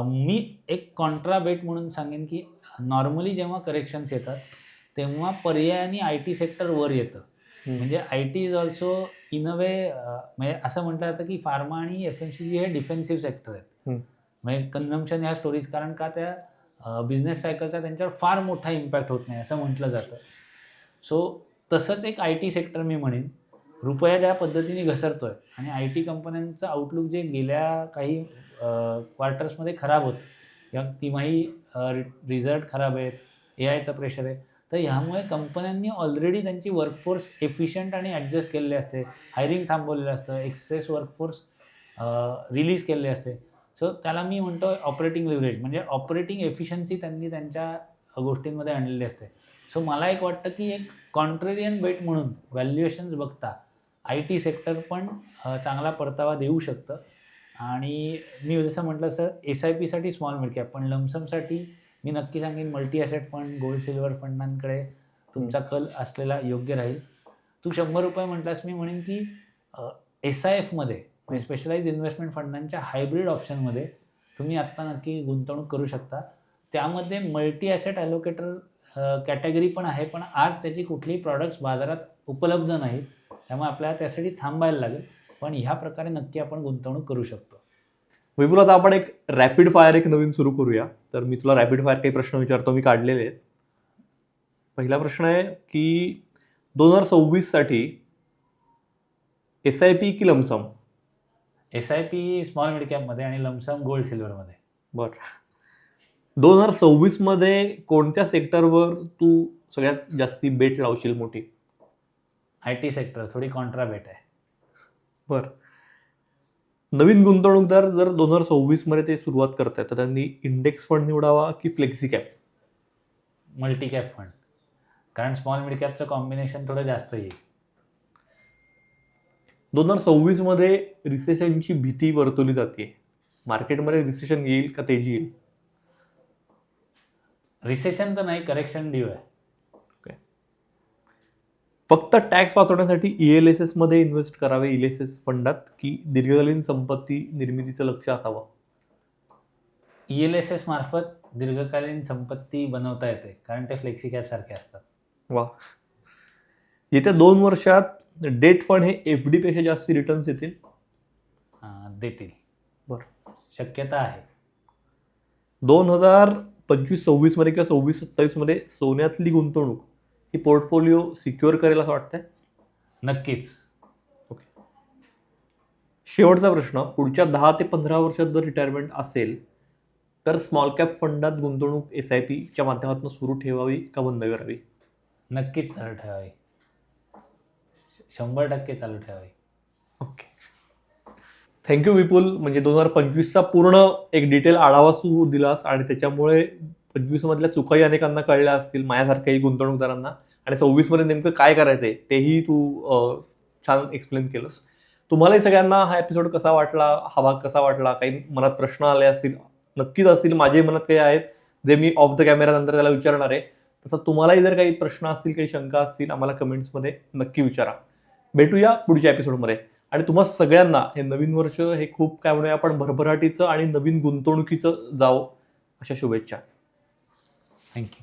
A: मी एक कॉन्ट्रा बेट म्हणून सांगेन की नॉर्मली जेव्हा करेक्शन्स येतात तेव्हा पर्यायाने IT सेक्टर वर येतं. म्हणजे IT इज ऑल्सो इन अ वे, म्हणजे असं म्हटलं जातं की फार्मा आणि FMCG हे डिफेन्सिव्ह सेक्टर आहेत. म्हणजे कन्झम्पशन या स्टोरीज, कारण का त्या बिझनेस सायकलचा त्यांच्यावर फार मोठा इम्पॅक्ट होत नाही असं म्हटलं जातं. सो तसंच एक IT सेक्टर मी म्हणेन. रुपया ज्या पद्धतीने घसरतोय आणि IT कंपन्यांचं आउटलुक जे गेल्या काही क्वार्टर्समध्ये खराब होतं किंवा तिमाही रिझल्ट खराब आहेत, AIचं प्रेशर आहे, तर ह्यामुळे कंपन्यांनी ऑलरेडी त्यांची वर्कफोर्स एफिशियंट आणि ॲडजस्ट केलेली असते, हायरिंग थांबवलेलं असतं, एक्सप्रेस वर्कफोर्स रिलीज केलेले असते. सो त्याला मी म्हणतो ऑपरेटिंग लिव्हरेज, म्हणजे ऑपरेटिंग एफिशियन्सी त्यांनी त्यांच्या गोष्टींमध्ये आणलेली असते. सो मला एक वाटतं की एक कॉन्ट्रेरियन बेट म्हणून व्हॅल्युएशन्स बघता IT सेक्टर पण चांगला परतावा देऊ शकतं. आणि मी जसं म्हटलं तसं SIPसाठी स्मॉल मिड कॅप, पण लमसमसाठी मी नक्की सांगेन multi asset fund, gold silver फंडांकडे तुमचा कल असलेला योग्य राहील. तू ₹100 म्हटलास, मी म्हणेन की SIFमध्ये म्हणजे स्पेशलाइज इन्व्हेस्टमेंट फंडांच्या हायब्रिड ऑप्शनमध्ये तुम्ही आत्ता नक्की गुंतवणूक करू शकता. त्यामध्ये मल्टी ॲसेट ॲलोकेटर कॅटेगरी पण आहे, पण आज त्याची कुठलीही प्रॉडक्ट्स बाजारात उपलब्ध नाहीत. त्यामुळे आपल्याला त्यासाठी थांबायला लागेल, पण ह्या प्रकारे नक्की आपण गुंतवणूक करू शकतो.
B: विपुल, आता आपण एक रॅपिड फायर एक नवीन सुरू करूया. तर मी तुला रॅपिड फायर काही प्रश्न विचारतो, मी काढलेले आहेत. पहिला प्रश्न आहे की 2026 साठी SIP की लमसम?
A: SIP स्मॉल मिड कॅपमध्ये आणि लमसम गोल्ड सिल्वरमध्ये.
B: बरं. 2026 मध्ये कोणत्या सेक्टरवर तू सगळ्यात जास्ती बेट लावशील मोठी?
A: IT सेक्टर थोडी कॉन्ट्रा बेट आहे.
B: बरं. नवीन गुंतवणूकदार जर 2026 मध्ये ते सुरुवात करतायत, तर त्यांनी इंडेक्स फंड निवडावा की flexi cap?
A: Multi cap fund, कारण स्मॉल मिड कॅपचं कॉम्बिनेशन थोडं जास्त येईल.
B: 2026 मध्ये रिसेशनची भीती वर्तवली जाते. मार्केटमध्ये रिसेशन येईल का तेजी येईल?
A: रिसेशन तर नाही, करेक्शन ड्यू आहे.
B: फक्त टॅक्स वाचवण्यासाठी ELSS मध्ये इन्व्हेस्ट करावे, ELSS फंडात, की दीर्घकालीन संपत्ती निर्मितीचं लक्ष असावं?
A: ELSS मार्फत दीर्घकालीन संपत्ती बनवता येते, कारण ते फ्लेक्सी कॅप सारखे असतात.
B: वा. येत्या 2 वर्षात डेट फंड हे FD पेक्षा जास्त रिटर्न्स येतील?
A: देतील.
B: बरं.
A: शक्यता आहे.
B: 2025-26 मध्ये किंवा 26-27 मध्ये सोन्यातली गुंतवणूक ही पोर्टफोलिओ सिक्युअर करेल असं वाटतंय?
A: नक्कीच.
B: ओके. शेवटचा प्रश्न, पुढच्या 10 ते 15 वर्षात जर रिटायरमेंट असेल तर स्मॉल कॅप फंडात गुंतवणूक SIPच्या माध्यमातून सुरू ठेवावी का बंद करावी?
A: नक्कीच चालू ठेवावी. 100% चालू ठेवावी.
B: ओके. थँक्यू विपुल. म्हणजे 2025चा पूर्ण एक डिटेल आढावा तू दिलास आणि त्याच्यामुळे 25 मधल्या चुकाही अनेकांना कळल्या असतील, माझ्यासारख्याही गुंतवणूकदारांना. आणि 26 मध्ये नेमकं काय करायचंय तेही तू छान एक्सप्लेन केलंस. तुम्हालाही सगळ्यांना हा एपिसोड कसा वाटला, हा भाग कसा वाटला, काही मनात प्रश्न आले असतील, नक्कीच असतील, माझ्याही मनात काही आहेत जे मी ऑफ द कॅमेरा नंतर त्याला विचारणार आहे. तसं तुम्हालाही जर काही प्रश्न असतील, काही शंका असतील, आम्हाला कमेंट्समध्ये नक्की विचारा. भेटूया पुढच्या एपिसोडमध्ये. आणि तुम्हा सगळ्यांना हे नवीन वर्ष हे खूप काय म्हणूया आपण भरभराटीचं आणि नवीन गुंतवणुकीचं जावं, अशा शुभेच्छा.
A: थँक्यू.